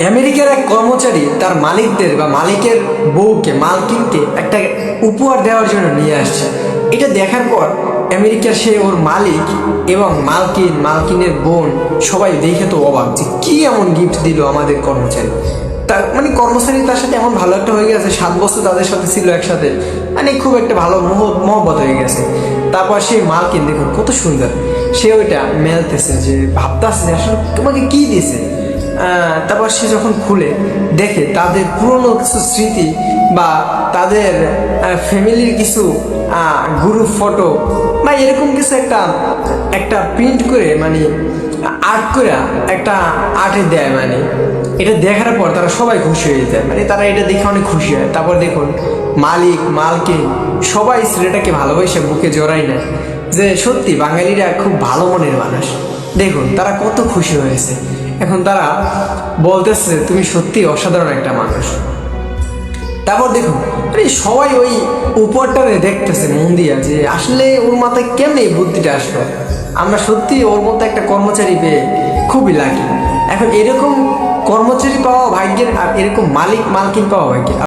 আমেরিকার এক কর্মচারী তার মালিকদের বা মালিকের বউকে মালকিনকে একটা উপহার দেওয়ার জন্য নিয়ে আসছে। এটা দেখার পর আমেরিকার সে ওর মালিক এবং মালকিনের বোন সবাই দেখে তো অবাক যে কি এমন গিফট দিল আমাদের কর্মচারী। তার মানে কর্মচারী তার সাথে এমন ভালো একটা হয়ে গেছে, 7 বছর তাদের সাথে ছিল একসাথে, মানে খুব একটা ভালো মহব্বত হয়ে গেছে। তারপর সেই মালকিন দেখুন কত সুন্দর, সে ওইটা মেলতেছে, যে ভাবতেছে যে আসলে তোমাকে কি দিয়েছে। তারপর সে যখন খুলে দেখে তাদের পুরনো কিছু স্মৃতি বা তাদের ফ্যামিলির কিছু গ্রুপ ফটো বা এরকম কিছু একটা একটা প্রিন্ট করে, মানে আর্ট করে একটা আর্টে দেয়। মানে এটা দেখার পর তারা সবাই খুশি হয়ে যায়, মানে তারা এটা দেখে অনেক খুশি হয়। তারপর দেখুন মালকিন সবাই ছেলেটাকে ভালোবাসে বুকে জড়াই না, যে সত্যি বাঙালিরা খুব ভালো মনের মানুষ। দেখুন তারা কত খুশি হয়েছে। এখন তারা বলতেছে তুমি সত্যি অসাধারণ একটা মানুষ। তারপর দেখুন সবাই ওই উপরটারে দেখতেছে মন দিয়া, যে আসলে ওর মাথায় কেমনে এই বুদ্ধিটা আসলো। আমরা সত্যি ওর মতো একটা কর্মচারী পেয়ে খুবই লাকি। এখন এরকম কর্মচারী পাওয়া ভাগ্যের, আর এরকম মালিক মালকিন পাওয়া ভাগ্যের।